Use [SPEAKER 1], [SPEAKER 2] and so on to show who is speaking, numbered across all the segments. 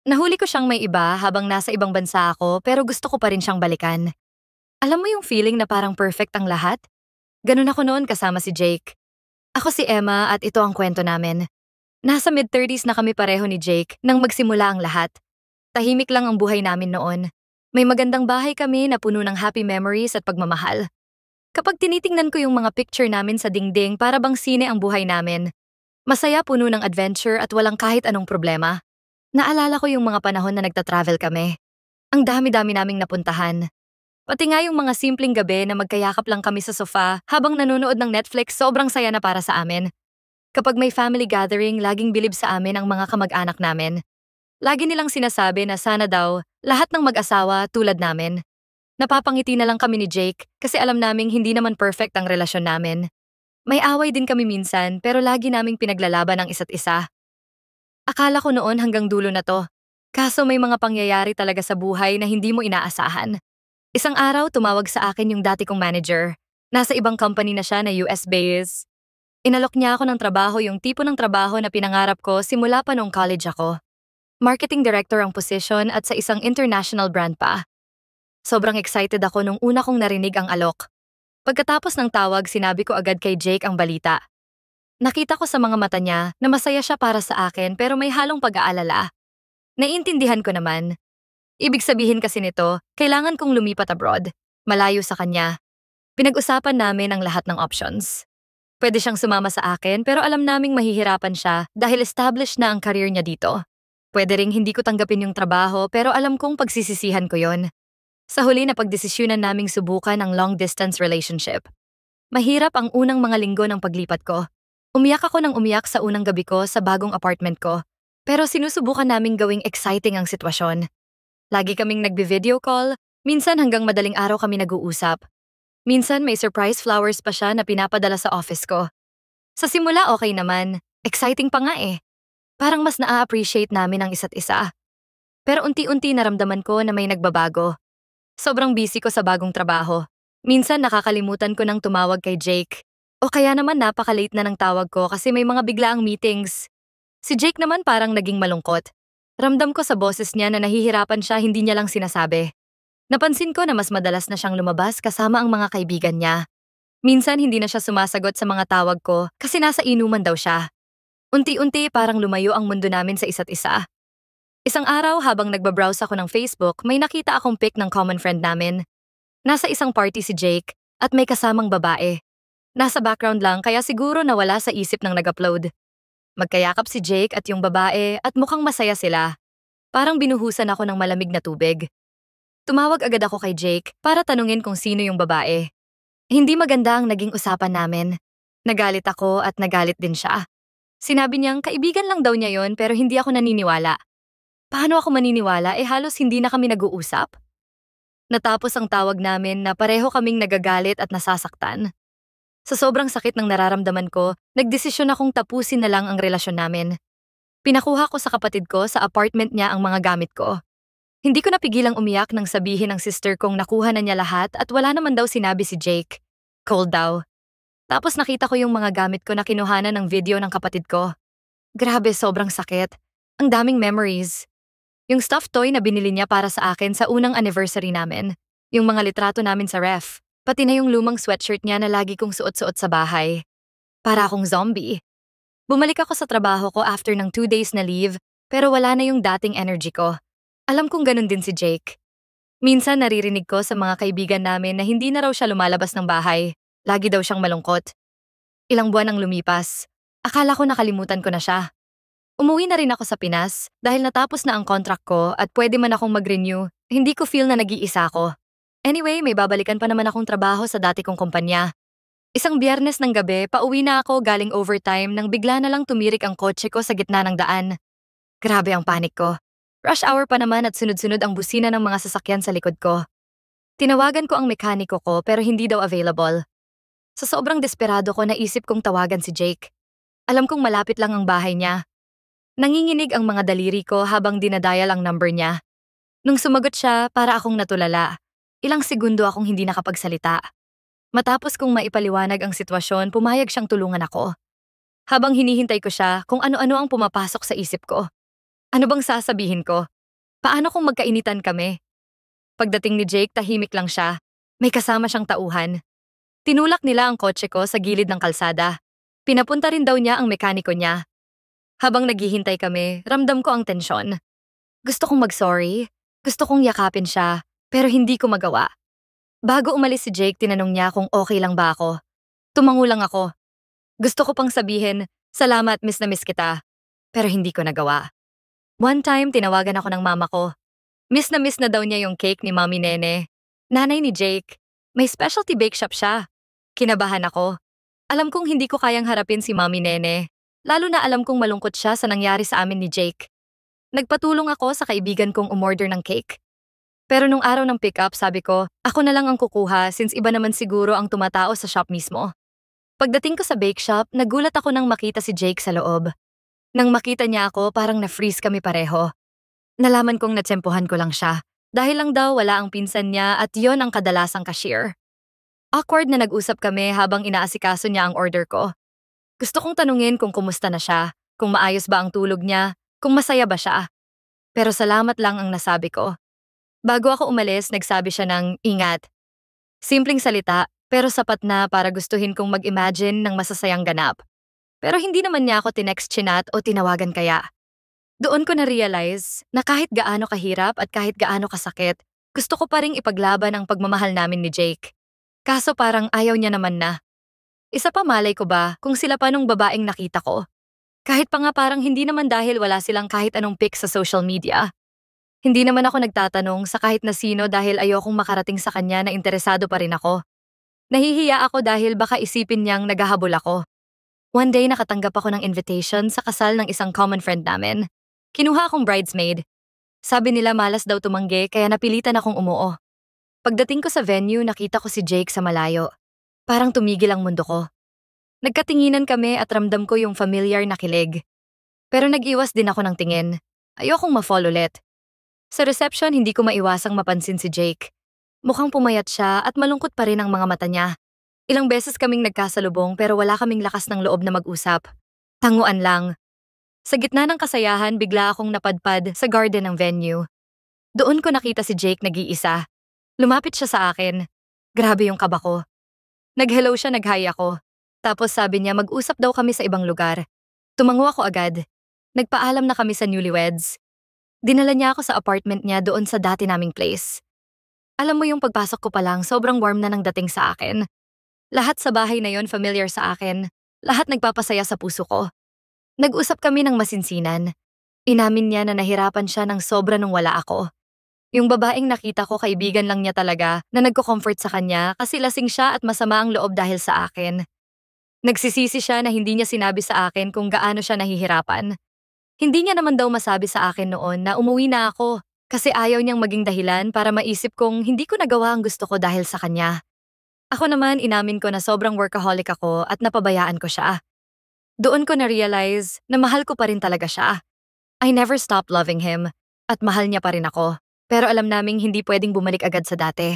[SPEAKER 1] Nahuli ko siyang may iba habang nasa ibang bansa ako pero gusto ko pa rin siyang balikan. Alam mo yung feeling na parang perfect ang lahat? Ganun ako noon kasama si Jake. Ako si Emma at ito ang kwento namin. Nasa mid-30s na kami pareho ni Jake nang magsimula ang lahat. Tahimik lang ang buhay namin noon. May magandang bahay kami na puno ng happy memories at pagmamahal. Kapag tinitingnan ko yung mga picture namin sa dingding para bang sine ang buhay namin. Masaya, puno ng adventure at walang kahit anong problema. Naalala ko yung mga panahon na nagta-travel kami. Ang dami-dami naming napuntahan. Pati nga yung mga simpleng gabi na magkayakap lang kami sa sofa habang nanonood ng Netflix, sobrang saya na para sa amin. Kapag may family gathering, laging bilib sa amin ang mga kamag-anak namin. Lagi nilang sinasabi na sana daw lahat ng mag-asawa tulad namin. Napapangiti na lang kami ni Jake kasi alam naming hindi naman perfect ang relasyon namin. May away din kami minsan pero lagi naming pinaglalaban ang isa't isa. Akala ko noon hanggang dulo na to. Kaso may mga pangyayari talaga sa buhay na hindi mo inaasahan. Isang araw tumawag sa akin yung dati kong manager. Nasa ibang company na siya na US-based. Inalok niya ako ng trabaho, yung tipo ng trabaho na pinangarap ko simula pa nung college ako. Marketing director ang posisyon at sa isang international brand pa. Sobrang excited ako nung una kong narinig ang alok. Pagkatapos ng tawag, sinabi ko agad kay Jake ang balita. Nakita ko sa mga mata niya na masaya siya para sa akin pero may halong pag-aalala. Naiintindihan ko naman. Ibig sabihin kasi nito, kailangan kong lumipat abroad, malayo sa kanya. Pinag-usapan namin ang lahat ng options. Pwede siyang sumama sa akin pero alam naming mahihirapan siya dahil established na ang career niya dito. Pwede ring hindi ko tanggapin yung trabaho pero alam kong pagsisisihan ko yon. Sa huli na pagdesisyonan naming subukan ang long-distance relationship. Mahirap ang unang mga linggo ng paglipat ko. Umiyak ako ng umiyak sa unang gabi ko sa bagong apartment ko. Pero sinusubukan naming gawing exciting ang sitwasyon. Lagi kaming nagbi-video call, minsan hanggang madaling araw kami nag-uusap. Minsan may surprise flowers pa siya na pinapadala sa office ko. Sa simula okay naman, exciting pa nga eh. Parang mas naa-appreciate namin ang isa't isa. Pero unti-unti naramdaman ko na may nagbabago. Sobrang busy ko sa bagong trabaho. Minsan nakakalimutan ko nang tumawag kay Jake. O kaya naman napaka-late na ng tawag ko kasi may mga biglaang meetings. Si Jake naman parang naging malungkot. Ramdam ko sa boses niya na nahihirapan siya, hindi niya lang sinasabi. Napansin ko na mas madalas na siyang lumabas kasama ang mga kaibigan niya. Minsan hindi na siya sumasagot sa mga tawag ko kasi nasa inuman daw siya. Unti-unti parang lumayo ang mundo namin sa isa't isa. Isang araw habang nagbabrowse ako ng Facebook, may nakita akong pic ng common friend namin. Nasa isang party si Jake at may kasamang babae. Nasa background lang kaya siguro nawala sa isip ng nag-upload. Magkayakap si Jake at yung babae at mukhang masaya sila. Parang binuhusan ako ng malamig na tubig. Tumawag agad ako kay Jake para tanungin kung sino yung babae. Hindi maganda ang naging usapan namin. Nagalit ako at nagalit din siya. Sinabi niyang kaibigan lang daw niya yon pero hindi ako naniniwala. Paano ako maniniwala halos hindi na kami nag-uusap? Natapos ang tawag namin na pareho kaming nagagalit at nasasaktan. Sa sobrang sakit ng nararamdaman ko, nagdesisyon akong tapusin na lang ang relasyon namin. Pinakuha ko sa kapatid ko sa apartment niya ang mga gamit ko. Hindi ko napigilang umiyak nang sabihin ng sister kong nakuha na niya lahat at wala naman daw sinabi si Jake. Cold daw. Tapos nakita ko yung mga gamit ko na kinuhanan ng video ng kapatid ko. Grabe, sobrang sakit. Ang daming memories. Yung stuffed toy na binili niya para sa akin sa unang anniversary namin. Yung mga litrato namin sa ref. Pati na yung lumang sweatshirt niya na lagi kong suot-suot sa bahay. Para akong zombie. Bumalik ako sa trabaho ko after ng 2 days na leave, pero wala na yung dating energy ko. Alam kong ganun din si Jake. Minsan naririnig ko sa mga kaibigan namin na hindi na raw siya lumalabas ng bahay. Lagi daw siyang malungkot. Ilang buwan ang lumipas. Akala ko nakalimutan ko na siya. Umuwi na rin ako sa Pinas dahil natapos na ang contract ko at pwede man akong mag-renew. Hindi ko feel na nag-iisa ako. Anyway, may babalikan pa naman akong trabaho sa dati kong kumpanya. Isang Biyernes ng gabi, pauwi na ako galing overtime nang bigla na lang tumirik ang kotse ko sa gitna ng daan. Grabe ang panik ko. Rush hour pa naman at sunod-sunod ang busina ng mga sasakyan sa likod ko. Tinawagan ko ang mekaniko ko pero hindi daw available. Sa sobrang desperado ko, naisip kong tawagan si Jake. Alam kong malapit lang ang bahay niya. Nanginginig ang mga daliri ko habang dinadial ang number niya. Nung sumagot siya, para akong natulala. Ilang segundo akong hindi nakapagsalita. Matapos kong maipaliwanag ang sitwasyon, pumayag siyang tulungan ako. Habang hinihintay ko siya, kung ano-ano ang pumapasok sa isip ko. Ano bang sasabihin ko? Paano kung magkainitan kami? Pagdating ni Jake, tahimik lang siya. May kasama siyang tauhan. Tinulak nila ang kotse ko sa gilid ng kalsada. Pinapunta rin daw niya ang mekaniko niya. Habang naghihintay kami, ramdam ko ang tensyon. Gusto kong mag-sorry. Gusto kong yakapin siya, pero hindi ko magawa. Bago umalis si Jake, tinanong niya kung okay lang ba ako. Tumango lang ako. Gusto ko pang sabihin, salamat, miss na miss kita. Pero hindi ko nagawa. One time, tinawagan ako ng mama ko. Miss na daw niya yung cake ni Mami Nene. Nanay ni Jake. May specialty bake shop siya. Kinabahan ako. Alam kong hindi ko kayang harapin si Mami Nene. Lalo na alam kong malungkot siya sa nangyari sa amin ni Jake. Nagpatulong ako sa kaibigan kong umorder ng cake. Pero nung araw ng pick-up, sabi ko, ako na lang ang kukuha since iba naman siguro ang tumatao sa shop mismo. Pagdating ko sa bake shop, nagulat ako nang makita si Jake sa loob. Nang makita niya ako, parang na-freeze kami pareho. Nalaman kong natsempuhan ko lang siya. Dahil lang daw wala ang pinsan niya at yon ang kadalasang cashier. Awkward na nag-usap kami habang inaasikaso niya ang order ko. Gusto kong tanungin kung kumusta na siya, kung maayos ba ang tulog niya, kung masaya ba siya. Pero salamat lang ang nasabi ko. Bago ako umalis, nagsabi siya ng ingat. Simpleng salita, pero sapat na para gustuhin kong mag-imagine ng masasayang ganap. Pero hindi naman niya ako tinext chinat o tinawagan kaya. Doon ko na-realize na kahit gaano kahirap at kahit gaano kasakit, gusto ko pa ring ipaglaban ang pagmamahal namin ni Jake. Kaso parang ayaw niya naman na. Isa pa malay ko ba kung sila pa nung babaeng nakita ko. Kahit pa nga parang hindi naman dahil wala silang kahit anong pic sa social media. Hindi naman ako nagtatanong sa kahit na sino dahil ayokong makarating sa kanya na interesado pa rin ako. Nahihiya ako dahil baka isipin niyang naghahabol ako. One day nakatanggap ako ng invitation sa kasal ng isang common friend namin. Kinuha akong bridesmaid. Sabi nila malas daw tumanggi kaya napilitan akong umuo. Pagdating ko sa venue, nakita ko si Jake sa malayo. Parang tumigil ang mundo ko. Nagkatinginan kami at ramdam ko yung familiar na kilig. Pero nag-iwas din ako ng tingin. Ayokong ma-fall ulit. Sa reception, hindi ko maiwasang mapansin si Jake. Mukhang pumayat siya at malungkot pa rin ang mga mata niya. Ilang beses kaming nagkasalubong pero wala kaming lakas ng loob na mag-usap. Tanguan lang. Sa gitna ng kasayahan, bigla akong napadpad sa garden ng venue. Doon ko nakita si Jake nag-iisa. Lumapit siya sa akin. Grabe yung kaba ko. Nag-hello siya, nag-hi ako. Tapos sabi niya mag-usap daw kami sa ibang lugar. Tumango ako agad. Nagpaalam na kami sa newlyweds. Dinala niya ako sa apartment niya doon sa dati naming place. Alam mo yung pagpasok ko pa lang, sobrang warm na ng dating sa akin. Lahat sa bahay na yon familiar sa akin. Lahat nagpapasaya sa puso ko. Nag-usap kami ng masinsinan. Inamin niya na nahirapan siya ng sobra nung wala ako. Yung babaeng nakita ko, kaibigan lang niya talaga na nagko-comfort sa kanya kasi lasing siya at masama ang loob dahil sa akin. Nagsisisi siya na hindi niya sinabi sa akin kung gaano siya nahihirapan. Hindi niya naman daw masabi sa akin noon na umuwi na ako kasi ayaw niyang maging dahilan para maisip kong hindi ko nagawa ang gusto ko dahil sa kanya. Ako naman, inamin ko na sobrang workaholic ako at napabayaan ko siya. Doon ko na-realize na mahal ko pa rin talaga siya. I never stopped loving him at mahal niya pa rin ako. Pero alam naming hindi pwedeng bumalik agad sa dati.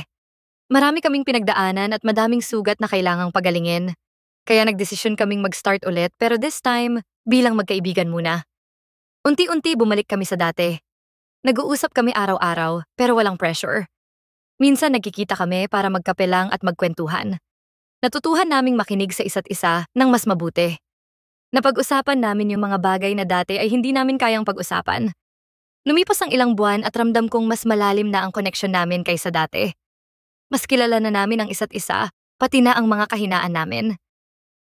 [SPEAKER 1] Marami kaming pinagdaanan at madaming sugat na kailangang pagalingin. Kaya nagdesisyon kaming mag-start ulit pero this time, bilang magkaibigan muna. Unti-unti bumalik kami sa dati. Nag-uusap kami araw-araw pero walang pressure. Minsan nagkikita kami para magkape lang at magkwentuhan. Natutuhan naming makinig sa isa't isa ng mas mabuti. Napag-usapan namin yung mga bagay na dati ay hindi namin kayang pag-usapan. Lumipas ang ilang buwan at ramdam kong mas malalim na ang koneksyon namin kaysa dati. Mas kilala na namin ang isa't isa, pati na ang mga kahinaan namin.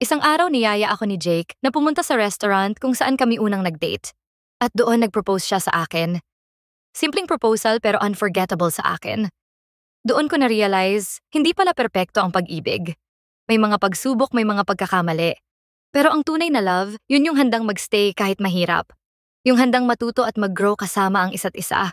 [SPEAKER 1] Isang araw niyaya ako ni Jake na pumunta sa restaurant kung saan kami unang nag-date. At doon nag-propose siya sa akin. Simpleng proposal pero unforgettable sa akin. Doon ko na-realize, hindi pala perpekto ang pag-ibig. May mga pagsubok, may mga pagkakamali. Pero ang tunay na love, yun yung handang magstay kahit mahirap. Yung handang matuto at mag-grow kasama ang isa't isa.